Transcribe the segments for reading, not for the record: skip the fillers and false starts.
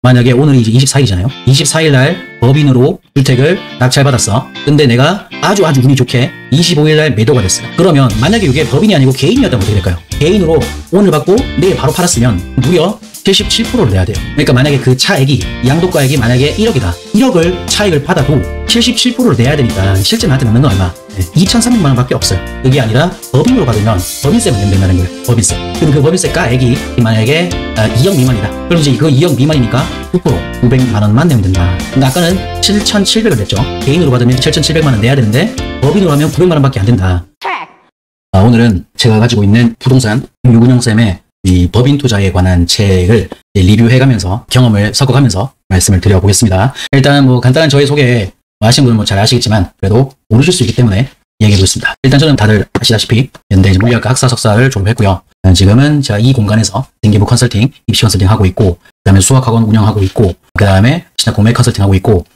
만약에 오늘이 이제 24일이잖아요. 24일 날 법인으로 주택을 낙찰받았어. 근데 내가 아주 운이 좋게 25일 날 매도가 됐어요. 그러면 만약에 이게 법인이 아니고 개인이었다면 어떻게 될까요? 개인으로 오늘 받고 내일 바로 팔았으면 무려 77%를 내야 돼요. 그러니까 만약에 그 차액이 양도가액이 만약에 1억이다. 1억을 차익을 받아도 77%를 내야 되니까 실제 나한테 남는 건 얼마? 2,300만 원밖에 없어요. 그게 아니라 법인으로 받으면 법인세만 내면 된다는 거예요. 법인세. 그럼 그 법인세 가액이 만약에 2억 미만이다. 그럼 이제 그 2억 미만이니까 9% 900만 원만 내면 된다. 근데 아까는 7,700을 냈죠. 개인으로 받으면 7,700만 원 내야 되는데 법인으로 하면 900만 원밖에 안 된다. 오늘은 제가 가지고 있는 부동산 유근영쌤의 이 법인 투자에 관한 책을 리뷰해가면서 경험을 섞어가면서 말씀을 드려보겠습니다. 일단 뭐 간단한 저의 소개 아시는 분은 뭐 잘 아시겠지만 그래도 모르실 수 있기 때문에 얘기해보겠습니다. 일단 저는 다들 아시다시피 연대 물리학과 학사 석사를 졸업했고요. 지금은 제가 이 공간에서 생기부 컨설팅, 입시 컨설팅 하고 있고, 그 다음에 수학학원 운영하고 있고, 그 다음에 신학 공매 컨설팅 하고 있고,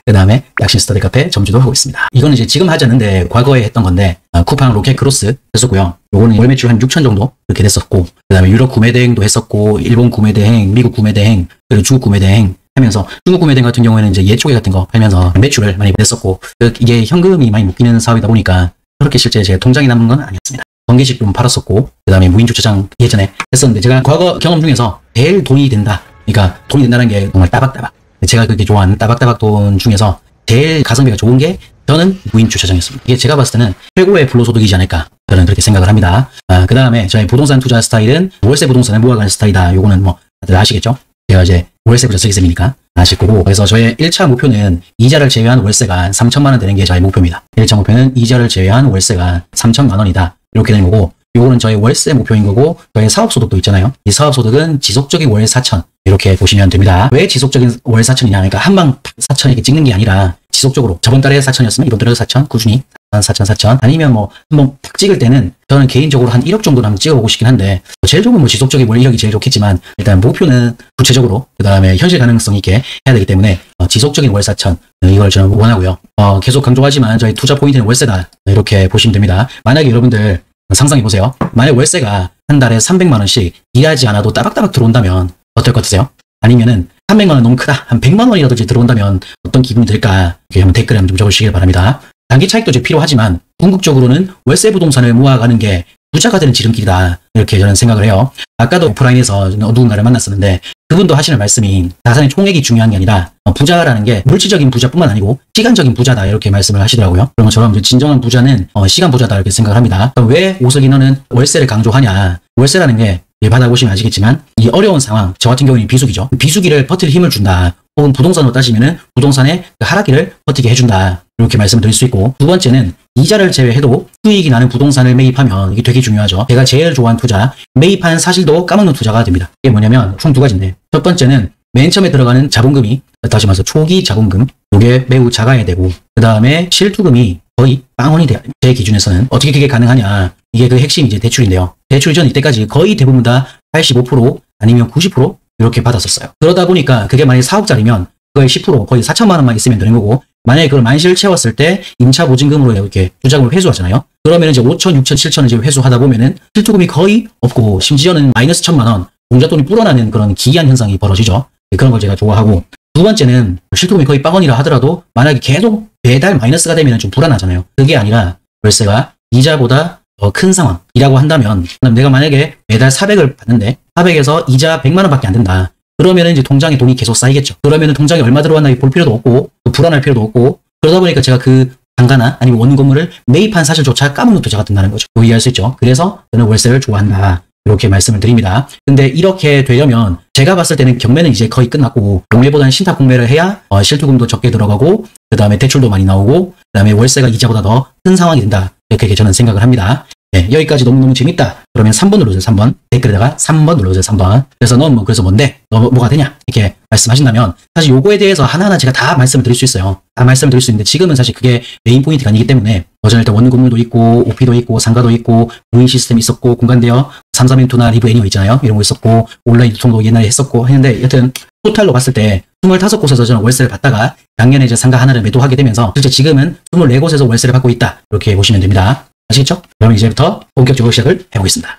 그 다음에 약신 스터디 카페 점주도 하고 있습니다. 이거는 이제 지금 하지 않는데 과거에 했던 건데 쿠팡 로켓 크로스 했었고요. 요거는 월 매출 한 6천 정도 그렇게 됐었고, 그 다음에 유럽 구매 대행도 했었고, 일본 구매 대행, 미국 구매 대행, 그리고 중국 구매 대행 하면서 중국 구매 대행 같은 경우에는 이제 예초계 같은 거 팔면서 매출을 많이 냈었고, 이게 현금이 많이 묶이는 사업이다 보니까 그렇게 실제 제 통장에 남은 건 아니었습니다. 전기식 좀 팔았었고, 그 다음에 무인 주차장 예전에 했었는데 제가 과거 경험 중에서 제일 돈이 된다. 그러니까 돈이 된다는 게 정말 따박따박. 제가 그렇게 좋아하는 따박따박 돈 중에서 제일 가성비가 좋은 게 저는 무인 주차장이었습니다. 이게 제가 봤을 때는 최고의 불로소득이지 않을까 저는 그렇게 생각을 합니다. 그 다음에 저의 부동산 투자 스타일은 월세 부동산을 모아가는 스타일이다. 요거는 뭐 다들 아시겠죠? 제가 이제 월세 부자 쓰기쌤이니까 아실 거고, 그래서 저의 1차 목표는 이자를 제외한 월세가 3천만 원 되는 게 저의 목표입니다. 1차 목표는 이자를 제외한 월세가 3천만 원이다. 이렇게 되는 거고, 요거는 저의 월세 목표인 거고, 저의 사업소득도 있잖아요. 이 사업소득은 지속적인 월 4천 이렇게 보시면 됩니다. 왜 지속적인 월 4천이냐? 그러니까 한방 4천 이렇게 찍는 게 아니라 지속적으로 저번 달에 4천이었으면 이번 달에도 4천, 꾸준히 4천 아니면 뭐 한번 탁 찍을 때는 저는 개인적으로 한 1억 정도는 한번 찍어보고 싶긴 한데, 제일 좋은 뭐 지속적인 월 1억이 제일 좋겠지만 일단 목표는 구체적으로 그 다음에 현실 가능성 있게 해야 되기 때문에 지속적인 월 4천 이걸 저는 원하고요. 계속 강조하지만 저희 투자 포인트는 월세다 이렇게 보시면 됩니다. 만약에 여러분들 상상해보세요. 만약 월세가 한 달에 300만 원씩 일하지 않아도 따박따박 들어온다면 어떨 것 같으세요? 아니면은 300만 원 너무 크다. 한 100만 원이라도 이제 들어온다면 어떤 기분이 들까? 이렇게 한번 댓글에 한번 좀 적어주시길 바랍니다. 단기 차익도 이제 필요하지만 궁극적으로는 월세 부동산을 모아가는 게 부자가 되는 지름길이다. 이렇게 저는 생각을 해요. 아까도 오프라인에서 누군가를 만났었는데 그분도 하시는 말씀이 자산의 총액이 중요한 게 아니라 부자라는 게 물질적인 부자뿐만 아니고 시간적인 부자다 이렇게 말씀을 하시더라고요. 그런 것처럼 진정한 부자는 시간 부자다 이렇게 생각을 합니다. 그럼 왜 오석이 너는 월세를 강조하냐? 월세라는 게 받아보시면 아시겠지만 이 어려운 상황, 저 같은 경우는 비수기죠. 비수기를 버틸 힘을 준다. 혹은 부동산으로 따지면은 부동산의 하락기를 버티게 해준다. 이렇게 말씀을 드릴 수 있고, 두 번째는 이자를 제외해도 수익이 나는 부동산을 매입하면 이게 되게 중요하죠. 제가 제일 좋아하는 투자, 매입한 사실도 까먹는 투자가 됩니다. 이게 뭐냐면 총 두 가지인데, 첫 번째는 맨 처음에 들어가는 자본금이, 다시 말해서 초기 자본금, 이게 매우 작아야 되고, 그 다음에 실투금이 거의 빵원이 돼야 됩니다. 제 기준에서는. 어떻게 그게 가능하냐? 이게 그 핵심이 이제 대출인데요. 대출 전 이때까지 거의 대부분 다 85% 아니면 90% 이렇게 받았었어요. 그러다 보니까 그게 만약에 4억짜리면 그거의 10% 거의 4천만 원만 있으면 되는 거고, 만약에 그걸 만실을 채웠을 때 임차 보증금으로 이렇게 투자금을 회수하잖아요. 그러면 이제 5천, 6천, 7천을 이제 회수하다 보면은 실투금이 거의 없고 심지어는 마이너스 1천만 원, 공잣돈이 불어나는 그런 기이한 현상이 벌어지죠. 그런 걸 제가 좋아하고, 두 번째는 실투금이 거의 빵원이라 하더라도 만약에 계속 매달 마이너스가 되면 좀 불안하잖아요. 그게 아니라 월세가 이자보다 더 큰 상황이라고 한다면, 내가 만약에 매달 400을 받는데 400에서 이자 100만 원밖에 안 된다. 그러면 이제 통장에 돈이 계속 쌓이겠죠. 그러면 통장에 얼마 들어왔나 볼 필요도 없고 불안할 필요도 없고, 그러다 보니까 제가 그 상가나 아니면 원룸 건물을 매입한 사실조차 까먹는 투자가 된다는 거죠. 이해할 수 있죠. 그래서 저는 월세를 좋아한다. 이렇게 말씀을 드립니다. 근데 이렇게 되려면 제가 봤을 때는 경매는 이제 거의 끝났고, 경매보다는 신탁 공매를 해야 실투금도 적게 들어가고, 그 다음에 대출도 많이 나오고, 그 다음에 월세가 이자보다 더 큰 상황이 된다. 이렇게 저는 생각을 합니다. 네, 여기까지 너무너무 재밌다. 그러면 3번 눌러주세요. 3번. 댓글에다가 3번 눌러주세요. 3번. 그래서 넌 그래서 뭔데? 너 뭐가 되냐? 이렇게 말씀하신다면 사실 요거에 대해서 하나하나 제가 다 말씀을 드릴 수 있어요. 다 말씀을 드릴 수 있는데 지금은 사실 그게 메인 포인트가 아니기 때문에, 저는 일단 원룸 건물도 있고 오피도 있고 상가도 있고 무인 시스템 있었고 공간대여 3,3인투나 리브 애니어 있잖아요. 이런 거 있었고 온라인 유통도 옛날에 했었고 했는데, 여튼 토탈로 봤을 때 25곳에서 저는 월세를 받다가 작년에 이제 상가 하나를 매도하게 되면서 실제 지금은 24곳에서 월세를 받고 있다. 이렇게 보시면 됩니다. 아시겠죠? 그럼 이제부터 본격적으로 시작을 해보겠습니다.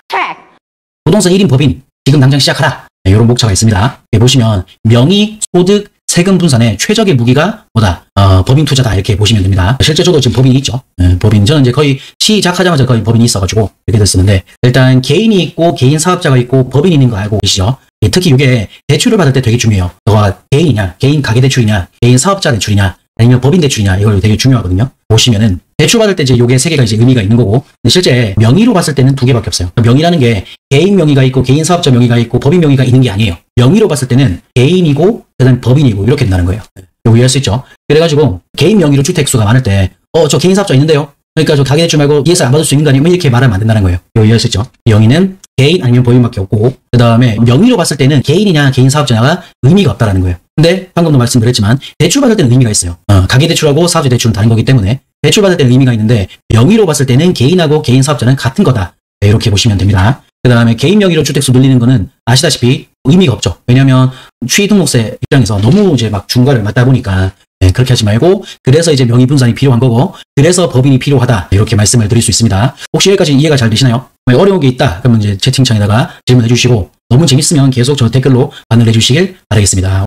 부동산 1인 법인 지금 당장 시작하라. 이런 목차가 있습니다. 여기 보시면 명의, 소득, 세금 분산의 최적의 무기가 뭐다? 법인 투자다. 이렇게 보시면 됩니다. 실제 저도 지금 법인이 있죠. 법인. 저는 이제 거의 시작하자마자 거의 법인이 있어가지고 이렇게 됐었는데, 일단 개인이 있고 개인 사업자가 있고 법인이 있는 거 알고 계시죠? 특히 이게 대출을 받을 때 되게 중요해요. 너가 개인이냐, 개인 가계 대출이냐, 개인 사업자 대출이냐, 아니면 법인 대출이냐, 이걸 되게 중요하거든요. 보시면은 대출 받을 때 이제 요게 세 개가 이제 의미가 있는 거고, 근데 실제 명의로 봤을 때는 두 개밖에 없어요. 명의라는 게 개인 명의가 있고 개인 사업자 명의가 있고 법인 명의가 있는 게 아니에요. 명의로 봤을 때는 개인이고 그다음 법인이고 이렇게 된다는 거예요. 요거 이해할 수 있죠? 그래가지고 개인 명의로 주택수가 많을 때 저 개인 사업자 있는데요. 그러니까 저 가계 대출 말고 ESR 안 받을 수 있는 거 아니에요? 이렇게 말하면 안 된다는 거예요. 요거 이해할 수 있죠? 명의는 개인 아니면 법인밖에 없고, 그 다음에 명의로 봤을 때는 개인이냐 개인 사업자냐가 의미가 없다라는 거예요. 근데 방금도 말씀드렸지만 대출 받을 때는 의미가 있어요. 가계 대출하고 사업자 대출은 다른 거기 때문에 대출 받을 때는 의미가 있는데, 명의로 봤을 때는 개인하고 개인 사업자는 같은 거다. 이렇게 보시면 됩니다. 그 다음에 개인 명의로 주택수 늘리는 거는 아시다시피 의미가 없죠. 왜냐하면 취등록세 입장에서 너무 이제 막 중과를 맞다 보니까 그렇게 하지 말고, 그래서 이제 명의 분산이 필요한 거고, 그래서 법인이 필요하다. 이렇게 말씀을 드릴 수 있습니다. 혹시 여기까지 이해가 잘 되시나요? 어려운 게 있다 그러면 이제 채팅창에다가 질문해 주시고, 너무 재밌으면 계속 저 댓글로 반응해 주시길 바라겠습니다.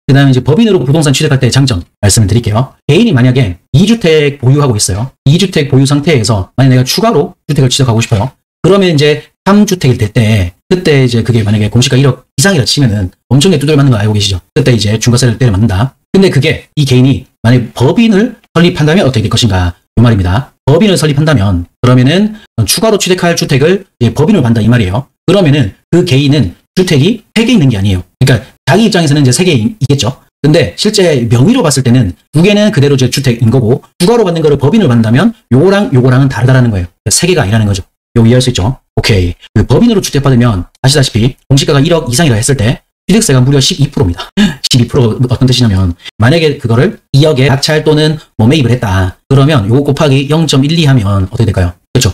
그 다음에 이제 법인으로 부동산 취득할 때 장점 말씀을 드릴게요. 개인이 만약에 2주택 보유하고 있어요. 2주택 보유 상태에서 만약 내가 추가로 주택을 취득하고 싶어요. 그러면 이제 3주택일 때 그때 이제 그게 만약에 공시가 1억 이상이라 치면은 엄청나게 두들 맞는 거 알고 계시죠? 그때 이제 중과세를 때려 맞는다. 근데 그게 이 개인이 만약에 법인을 설립한다면 어떻게 될 것인가? 이 말입니다. 법인을 설립한다면 그러면은 추가로 취득할 주택을 이제 법인으로 받는다 이 말이에요. 그러면은 그 개인은 주택이 3개 있는 게 아니에요. 그러니까 자기 입장에서는 이제 3개이겠죠. 근데 실제 명의로 봤을 때는 2개는 그대로 이제 주택인 거고, 추가로 받는 거를 법인을 받는다면 요거랑은 다르다라는 거예요. 3개가 아니라는 거죠. 요거 이해할 수 있죠? 오케이. 그 법인으로 주택 받으면 아시다시피 공시가가 1억 이상이라 했을 때 취득세가 무려 12%입니다. 12%가 어떤 뜻이냐면, 만약에 그거를 2억에 낙찰 또는 뭐 매입을 했다. 그러면 요거 곱하기 0.12 하면 어떻게 될까요? 그렇죠.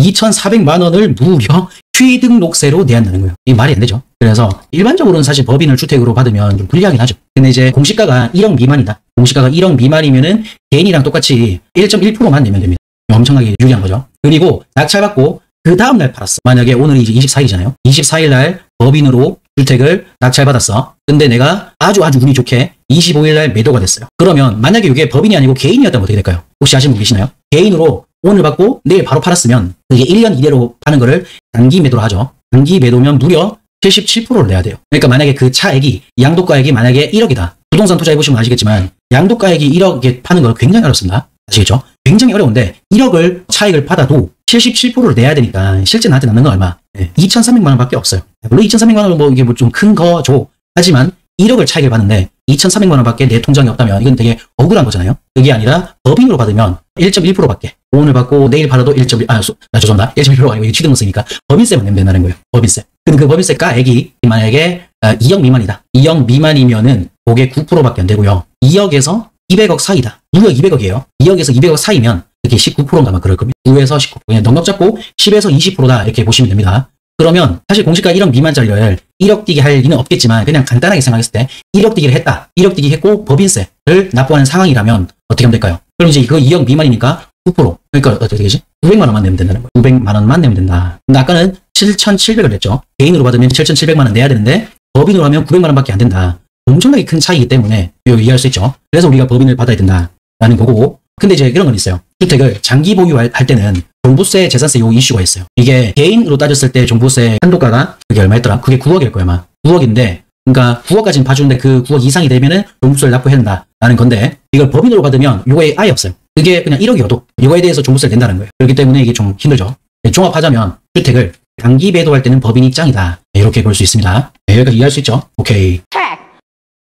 2,400만 원을 무려 취등록세로 내야 한다는 거예요. 이게 말이 안 되죠. 그래서 일반적으로는 사실 법인을 주택으로 받으면 좀 불리하긴 하죠. 근데 이제 공시가가 1억 미만이다. 공시가가 1억 미만이면은 개인이랑 똑같이 1.1%만 내면 됩니다. 엄청나게 유리한 거죠. 그리고 낙찰받고 그 다음날 팔았어. 만약에 오늘이 이제 24일이잖아요. 24일 날 법인으로 주택을 낙찰받았어. 근데 내가 아주 운이 좋게 25일 날 매도가 됐어요. 그러면 만약에 이게 법인이 아니고 개인이었다면 어떻게 될까요? 혹시 아시는 분 계시나요? 개인으로 오늘 받고 내일 바로 팔았으면 그게 1년 이내로 파는 거를 단기 매도로 하죠. 단기 매도면 무려 77%를 내야 돼요. 그러니까 만약에 그 차액이, 양도가액이 만약에 1억이다. 부동산 투자해보시면 아시겠지만 양도가액이 1억에 파는 건 굉장히 어렵습니다. 아시겠죠? 굉장히 어려운데 1억을 차익을 받아도 77%를 내야 되니까 실제 나한테 남는 건 얼마? 2,300만 원 밖에 없어요. 물론 2,300만 원은 뭐 이게 뭐 좀 큰 거죠. 하지만 1억을 차익을 받는데 2,300만 원 밖에 내 통장에 없다면 이건 되게 억울한 거잖아요. 그게 아니라 법인으로 받으면 1.1% 밖에, 오늘 받고 내일 팔아도 1.1%가 아니고 이게 취등록세니까 법인세만 내면 된다는 거예요. 법인세. 근데 그 법인세 가액이 만약에 2억 미만이다. 2억 미만이면은 그게 9%밖에 안 되고요. 2억에서 200억 사이다. 무려 200억이에요. 2억에서 200억 사이면 이렇게 19%인가 막 그럴 겁니다. 9에서 19%. 그냥 넉넉 잡고 10에서 20%다. 이렇게 보시면 됩니다. 그러면 사실 공시가 1억 미만짜리를 1억 뛰기 할 리는 없겠지만 그냥 간단하게 생각했을 때 1억 뛰기를 했다. 1억 뛰기 했고 법인세를 납부하는 상황이라면 어떻게 하면 될까요? 그럼 이제 이거 2억 미만이니까 9%. 그러니까 어떻게 되지? 900만 원만 내면 된다는 거예요. 900만 원만 내면 된다. 근데 아까는 7,700을 냈죠. 개인으로 받으면 7,700만 원 내야 되는데 법인으로 하면 900만 원밖에 안 된다. 엄청나게 큰 차이이기 때문에 이거 이해할 수 있죠. 그래서 우리가 법인을 받아야 된다라는 거고, 근데 이제 이런 건 있어요. 주택을 장기 보유할 때는 종부세, 재산세 요 이슈가 있어요. 이게 개인으로 따졌을 때 종부세 한도가가 그게 얼마였더라? 그게 9억일 거예요, 아마. 9억인데, 그러니까 9억까지는 봐주는데 그 9억 이상이 되면은 종부세를 납부해야 된다라는 건데, 이걸 법인으로 받으면 요거에 아예 없어요. 그게 그냥 1억이어도 이거에 대해서 종부세를 낸다는 거예요. 그렇기 때문에 이게 좀 힘들죠. 종합하자면 주택을 단기 매도할 때는 법인이 짱이다. 이렇게 볼 수 있습니다. 여기까지 이해할 수 있죠? 오케이.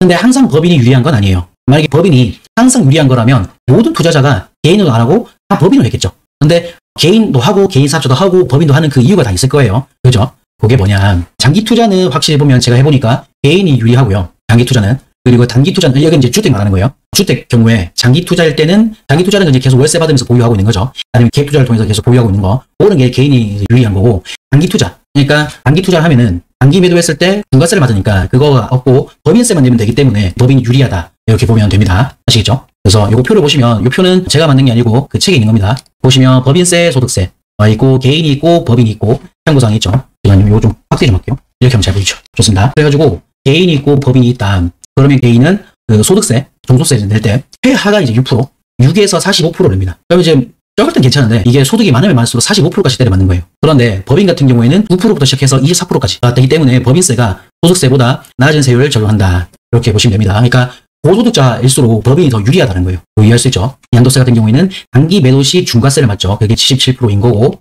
근데 항상 법인이 유리한 건 아니에요. 만약에 법인이 항상 유리한 거라면 모든 투자자가 개인으로 안 하고 다 법인으로 했겠죠. 근데 개인도 하고 개인 사업자도 하고 법인도 하는 그 이유가 다 있을 거예요. 그죠? 그게 뭐냐. 장기 투자는 확실히 보면 제가 해보니까 개인이 유리하고요. 장기 투자는. 그리고 단기 투자는, 여기 이제 주택 말하는 거예요. 주택 경우에 장기 투자일 때는, 장기 투자는 이제 계속 월세 받으면서 보유하고 있는 거죠. 아니면 갭 투자를 통해서 계속 보유하고 있는 거. 그런 게 개인이 유리한 거고, 단기 투자. 그러니까 단기 투자를 하면은 단기 매도했을 때 중과세를 받으니까 그거가 없고 법인세만 내면 되기 때문에 법인이 유리하다. 이렇게 보면 됩니다. 아시겠죠? 그래서 요거 표를 보시면, 요 표는 제가 만든 게 아니고 그 책에 있는 겁니다. 보시면 법인세, 소득세 있고, 개인이 있고, 법인이 있고, 참고사항이 있죠. 잠시만요. 이거 좀 확대 좀 할게요. 이렇게 하면 잘 보이죠. 좋습니다. 그래가지고 개인이 있고 법인이 있다. 그러면 개인은 그 소득세, 종소세 낼 때 최하가 이제 6%, 6에서 45%를 냅니다. 그럼 이제 적을 땐 괜찮은데 이게 소득이 많으면 많을수록 45%까지 때려 맞는 거예요. 그런데 법인 같은 경우에는 9%부터 시작해서 24%까지 되기 때문에 법인세가 소득세보다 낮은 세율을 적용한다. 이렇게 보시면 됩니다. 그러니까 고소득자일수록 법인이 더 유리하다는 거예요. 이해할 수 있죠? 양도세 같은 경우에는 단기 매도 시 중과세를 맞죠. 그게 77%인 거고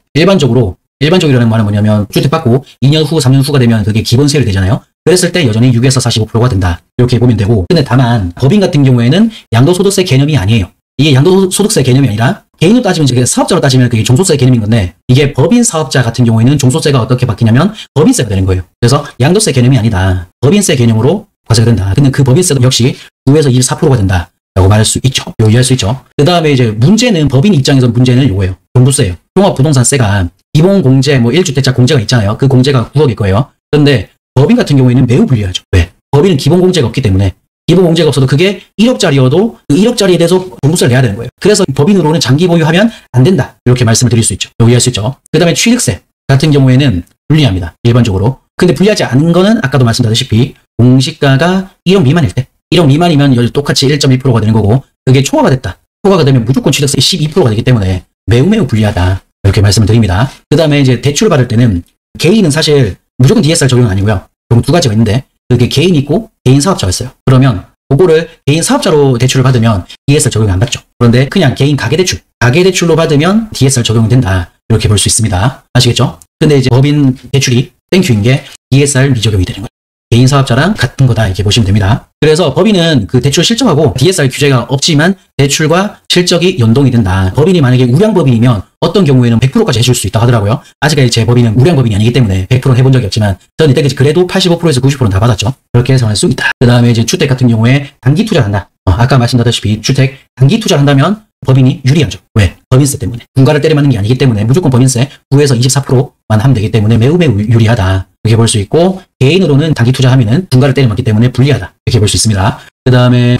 일반적이라는 말은 뭐냐면 주택 받고 2년 후, 3년 후가 되면 그게 기본세율이 되잖아요. 그랬을 때 여전히 6에서 45%가 된다. 이렇게 보면 되고 근데 다만 법인 같은 경우에는 양도소득세 개념이 아니에요. 이게 양도소득세 개념이 아니라 개인으로 따지면 이게 사업자로 따지면 그게 종소세 개념인 건데 이게 법인 사업자 같은 경우에는 종소세가 어떻게 바뀌냐면 법인세가 되는 거예요. 그래서 양도세 개념이 아니다. 법인세 개념으로 과세가 된다. 근데 그 법인세도 역시 9에서 24%가 된다. 라고 말할 수 있죠. 이해할 수 있죠. 그 다음에 이제 문제는 법인 입장에서 문제는 요거예요. 종부세예요. 종합부동산세가 기본 공제 뭐 1주택자 공제가 있잖아요. 그 공제가 9억일 거예요. 그런데 법인 같은 경우에는 매우 불리하죠. 왜? 법인은 기본 공제가 없기 때문에 기본 공제가 없어도 그게 1억짜리여도 그 1억짜리에 대해서 종부세를 내야 되는 거예요. 그래서 법인으로는 장기 보유하면 안 된다. 이렇게 말씀을 드릴 수 있죠. 이해할 수 있죠. 그 다음에 취득세 같은 경우에는 불리합니다. 일반적으로. 근데 불리하지 않은 거는 아까도 말씀드렸다시피 공시가가 1억 미만일 때 1억 미만이면 똑같이 1.1%가 되는 거고 그게 초과가 됐다. 초과가 되면 무조건 취득세 12%가 되기 때문에 매우 불리하다. 이렇게 말씀을 드립니다. 그 다음에 이제 대출 받을 때는 개인은 사실 무조건 DSR 적용은 아니고요. 그럼 두 가지가 있는데 그게 개인이 있고 개인 사업자가 있어요. 그러면 그거를 개인 사업자로 대출을 받으면 DSR 적용이 안 받죠. 그런데 그냥 개인 가계대출로 받으면 DSR 적용이 된다. 이렇게 볼 수 있습니다. 아시겠죠? 근데 이제 법인 대출이 땡큐인 게 DSR 미적용이 되는 거예요. 개인 사업자랑 같은 거다 이렇게 보시면 됩니다. 그래서 법인은 그 대출 실적하고 DSR 규제가 없지만 대출과 실적이 연동이 된다. 법인이 만약에 우량법인이면 어떤 경우에는 100%까지 해줄 수 있다 하더라고요. 아직까지 제 법인은 우량법인이 아니기 때문에 100%는 해본 적이 없지만 저는 이때까지 그래도 85%에서 90%는 다 받았죠. 그렇게 해석할 수 있다. 그 다음에 이제 주택 같은 경우에 단기 투자를 한다. 아까 말씀드렸다시피 주택 단기 투자를 한다면 법인이 유리하죠. 왜? 법인세 때문에. 분가를 때려 맞는 게 아니기 때문에 무조건 법인세 9에서 24%만 하면 되기 때문에 매우 유리하다. 이렇게 볼 수 있고 개인으로는 단기 투자하면은 분가를 때려 맞기 때문에 불리하다. 이렇게 볼 수 있습니다. 그 다음에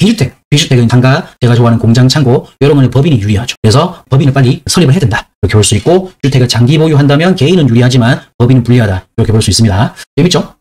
비주택은 단가, 제가 좋아하는 공장, 창고 이런 거는 법인이 유리하죠. 그래서 법인을 빨리 설립을 해야 된다. 이렇게 볼 수 있고 주택을 장기 보유한다면 개인은 유리하지만 법인은 불리하다. 이렇게 볼 수 있습니다. 재밌죠?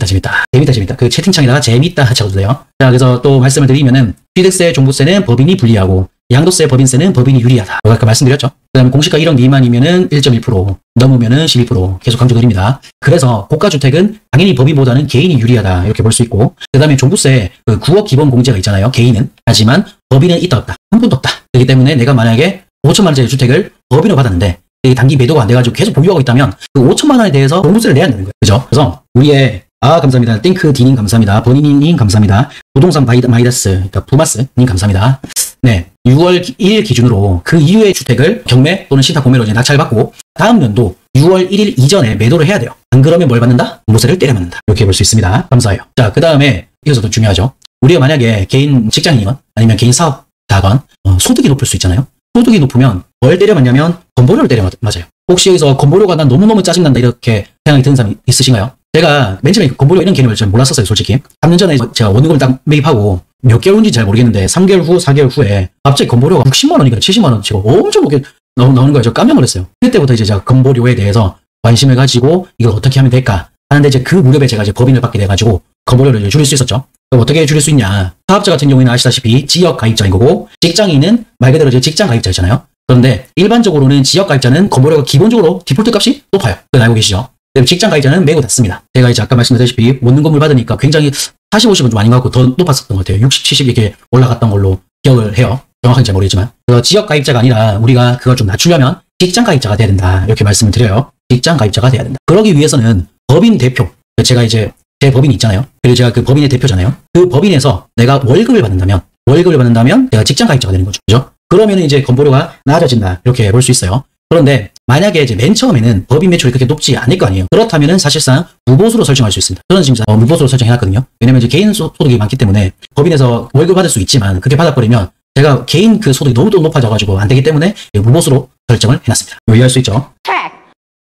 재밌다. 그 채팅창에다가 재밌다 적어도 돼요. 자, 그래서 또 말씀을 드리면은 취득세, 종부세는 법인이 불리하고 양도세, 법인세는 법인이 유리하다. 아까 말씀드렸죠. 그 다음에 공시가 1억 미만이면은 1.1%, 넘으면은 12%. 계속 강조드립니다. 그래서 고가주택은 당연히 법인보다는 개인이 유리하다. 이렇게 볼 수 있고. 그 다음에 종부세, 그 9억 기본 공제가 있잖아요. 개인은. 하지만 법인은 있다 없다. 한 푼도 없다. 그렇기 때문에 내가 만약에 5천만 원짜리 주택을 법인으로 받았는데 단기 매도가 안 돼가지고 계속 보유하고 있다면 그 5천만 원에 대해서 종부세를 내야 되는 거예요. 그죠? 그래서 우리의 감사합니다. 띵크디님 감사합니다. 버니님 감사합니다. 부동산 마이다스, 그러니까 부마스님 감사합니다. 네. 6월 1일 기준으로 그 이후의 주택을 경매 또는 신탁 공매로 이제 낙찰받고 다음 연도 6월 1일 이전에 매도를 해야 돼요. 안 그러면 뭘 받는다? 종부세를 때려 맞는다. 이렇게 볼 수 있습니다. 감사해요. 자, 그 다음에 이것도 더 중요하죠. 우리가 만약에 개인 직장인이건 아니면 개인 사업자건 소득이 높을 수 있잖아요. 소득이 높으면 뭘 때려 맞냐면 건보료를 때려 맞아요. 혹시 여기서 건보료가 난 너무너무 짜증난다 이렇게 생각이 드는 사람이 있으신가요? 제가 맨 처음에 건보료 이런 개념을 잘 몰랐었어요, 솔직히. 3년 전에 제가 원금을 딱 매입하고 몇 개월 후인지 잘 모르겠는데 3개월 후, 4개월 후에 갑자기 건보료가 60만 원인가 70만 원 치고 엄청 높게 나오는 거예요. 저 깜짝 놀랐어요. 그때부터 이제 제가 건보료에 대해서 관심을 가지고 이걸 어떻게 하면 될까 하는데 이제 그 무렵에 제가 이제 법인을 받게 돼가지고 건보료를 이제 줄일 수 있었죠. 그럼 어떻게 줄일 수 있냐? 사업자 같은 경우에는 아시다시피 지역 가입자인 거고 직장인은 말 그대로 이제 직장 가입자잖아요. 그런데 일반적으로는 지역 가입자는 건보료가 기본적으로 디폴트 값이 높아요. 그건 알고 계시죠? 직장 가입자는 매우 낮습니다. 제가 이제 아까 말씀드렸다시피 원룸 건물 받으니까 굉장히 40, 50은 좀 아닌 것 같고 더 높았었던 것 같아요. 60, 70 이렇게 올라갔던 걸로 기억을 해요. 정확하게 잘 모르겠지만. 그래서 지역 가입자가 아니라 우리가 그걸 좀 낮추려면 직장 가입자가 돼야 된다. 이렇게 말씀을 드려요. 직장 가입자가 돼야 된다. 그러기 위해서는 법인 대표, 제가 이제 제 법인이 있잖아요. 그리고 제가 그 법인의 대표잖아요. 그 법인에서 내가 월급을 받는다면 내가 직장 가입자가 되는 거죠. 그죠? 그러면 이제 건보료가 낮아진다. 이렇게 볼 수 있어요. 그런데 만약에 이제 맨 처음에는 법인 매출이 그렇게 높지 않을 거 아니에요. 그렇다면은 사실상 무보수로 설정할 수 있습니다. 저는 지금 무보수로 설정해놨거든요. 왜냐면 이제 개인 소득이 많기 때문에 법인에서 월급 받을 수 있지만 그렇게 받아버리면 제가 개인 그 소득이 너무 높아져가지고 안 되기 때문에 무보수로 설정을 해놨습니다. 이해할 수 있죠?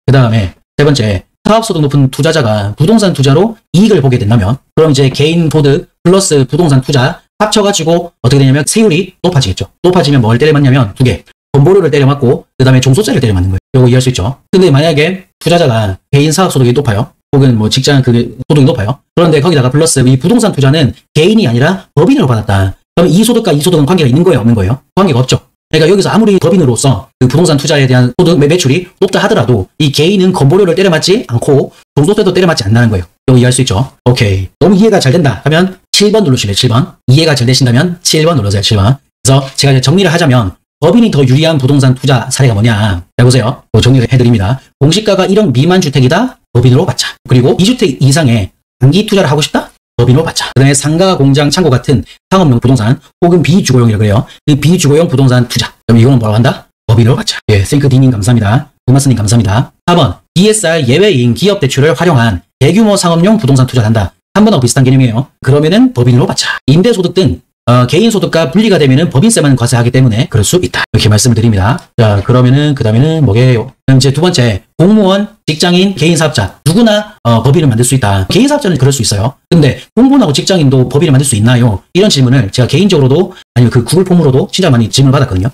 그 다음에 세 번째, 사업소득 높은 투자자가 부동산 투자로 이익을 보게 된다면 그럼 이제 개인 소득 플러스 부동산 투자 합쳐가지고 어떻게 되냐면 세율이 높아지겠죠. 높아지면 뭘 때려 맞냐면 두 개. 건보료를 때려 맞고 그 다음에 종소세를 때려 맞는 거예요. 이거 이해할 수 있죠? 근데 만약에 투자자가 개인 사업 소득이 높아요. 혹은 뭐 직장 그 소득이 높아요. 그런데 거기다가 플러스 이 부동산 투자는 개인이 아니라 법인으로 받았다. 그럼 이 소득과 이 소득은 관계가 있는 거예요, 없는 거예요? 관계가 없죠. 그러니까 여기서 아무리 법인으로서 그 부동산 투자에 대한 소득 매출이 높다 하더라도 이 개인은 건보료를 때려맞지 않고 종소세도 때려맞지 않는다는 거예요. 이거 이해할 수 있죠? 오케이. 너무 이해가 잘 된다 하면 7번 누르실래요? 7번. 이해가 잘 되신다면 7번 눌러주세요. 7번. 그래서 제가 이제 정리를 하자면 법인이 더 유리한 부동산 투자 사례가 뭐냐? 자, 보세요. 정리를 해드립니다. 공시가가 1억 미만 주택이다? 법인으로 받자. 그리고 2주택 이상의 단기 투자를 하고 싶다? 법인으로 받자. 그 다음에 상가, 공장, 창고 같은 상업용 부동산 혹은 비주거용이라고 그래요. 그 비주거용 부동산 투자. 그럼 이거는 뭐라고 한다? 법인으로 받자. 예, 싱크디님 감사합니다. 구마스님 감사합니다. 4번. DSR 예외인 기업 대출을 활용한 대규모 상업용 부동산 투자를 한다. 3번하고 비슷한 개념이에요. 그러면은 법인으로 받자. 임대소득 등 개인 소득과 분리가 되면은 법인세만 과세하기 때문에 그럴 수 있다. 이렇게 말씀을 드립니다. 자, 그러면은 그 다음에는 뭐게요? 그럼 이제 두 번째, 공무원, 직장인, 개인 사업자 누구나 법인을 만들 수 있다. 개인 사업자는 그럴 수 있어요. 근데 공무원하고 직장인도 법인을 만들 수 있나요? 이런 질문을 제가 개인적으로도 아니면 그 구글 폼으로도 진짜 많이 질문을 받았거든요.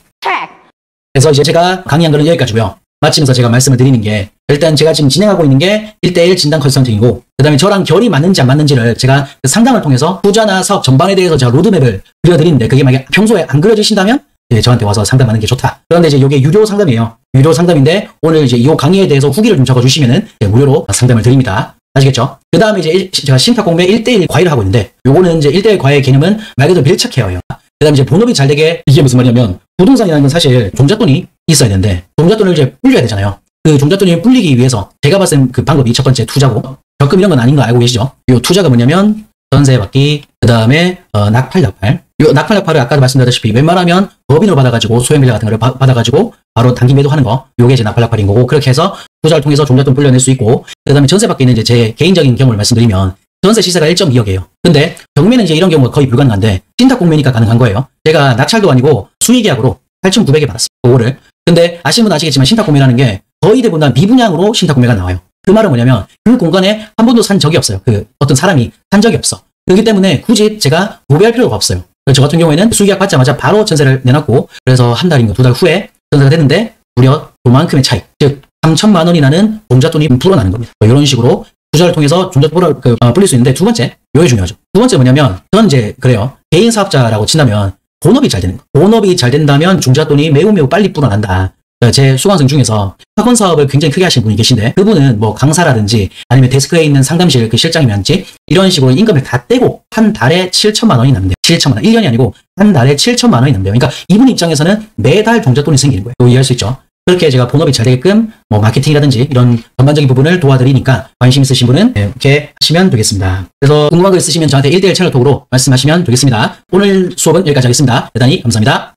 그래서 이제 제가 강의한 거는 여기까지고요. 마치면서 제가 말씀을 드리는 게 일단 제가 지금 진행하고 있는 게 1대1 진단 컨설팅이고 그 다음에 저랑 결이 맞는지 안 맞는지를 제가 그 상담을 통해서 투자나 사업 전반에 대해서 제가 로드맵을 그려드리는데 그게 만약에 평소에 안 그려지신다면 예, 저한테 와서 상담하는 게 좋다. 그런데 이제 이게 유료 상담이에요. 유료 상담인데 오늘 이제 이 강의에 대해서 후기를 좀 적어주시면은 무료로 상담을 드립니다. 아시겠죠? 그 다음에 이제 제가 신탁 공매 1대1 과외를 하고 있는데 요거는 이제 1대1 과외의 개념은 말 그대로 밀착 케어예요. 그 다음에 이제 본업이 잘 되게 이게 무슨 말이냐면 부동산이라는 건 사실 종잣돈이 있어야 되는데 종잣돈을 이제 불려야 되잖아요. 그 종잣돈을 불리기 위해서 제가 봤을 땐 그 방법이 첫 번째 투자고 적금 이런 건 아닌 거 알고 계시죠? 이 투자가 뭐냐면 전세 받기 그 다음에 낙팔. 이 낙팔을 아까도 말씀드렸다시피 웬만하면 법인으로 받아가지고 소액밀려 같은 거를 받아가지고 바로 단기 매도하는 거 요게 이제 낙팔인 거고 그렇게 해서 투자를 통해서 종잣돈 불려낼 수 있고 그 다음에 전세 받기는 이제 제 개인적인 경우를 말씀드리면 전세 시세가 1.2억이에요. 근데 경매는 이제 이런 경우가 거의 불가능한데 신탁 공매니까 가능한 거예요. 제가 낙찰도 아니고 수의계약으로 8,900에 받았어요. 그거를. 근데 아시는 분 아시겠지만 신탁 공매라는 게 거의 대부분 다 미분양으로 신탁 공매가 나와요. 그 말은 뭐냐면 그 공간에 한 번도 산 적이 없어요. 그 어떤 사람이 산 적이 없어. 그렇기 때문에 굳이 제가 모배할 필요가 없어요. 저 같은 경우에는 수의계약 받자마자 바로 전세를 내놨고 그래서 한 달인가 두 달 후에 전세가 됐는데 무려 그만큼의 차이. 즉 3천만 원이 나는 종잣돈이 불어나는 겁니다. 이런 식으로 투자를 통해서 종잣돈을 불릴 수 있는데 두 번째, 요게 중요하죠. 두 번째 뭐냐면 저는 이제 그래요. 개인 사업자라고 친다면 본업이 잘 되는 거. 본업이 잘 된다면 종잣돈이 매우 빨리 불어난다. 제 수강생 중에서 학원 사업을 굉장히 크게 하시는 분이 계신데 그분은 뭐 강사라든지 아니면 데스크에 있는 상담실 그 실장이라든지 이런 식으로 임금을 다 떼고 한 달에 7천만 원이 남는데요. 7천만 원. 1년이 아니고 한 달에 7천만 원이 남는데요. 그러니까 이분 입장에서는 매달 종잣돈이 생기는 거예요. 이해할 수 있죠? 그렇게 제가 본업이 잘 되게끔 뭐 마케팅이라든지 이런 전반적인 부분을 도와드리니까 관심 있으신 분은 이렇게 하시면 되겠습니다. 그래서 궁금한 거 있으시면 저한테 1대1 채널 톡으로 말씀하시면 되겠습니다. 오늘 수업은 여기까지 하겠습니다. 대단히 감사합니다.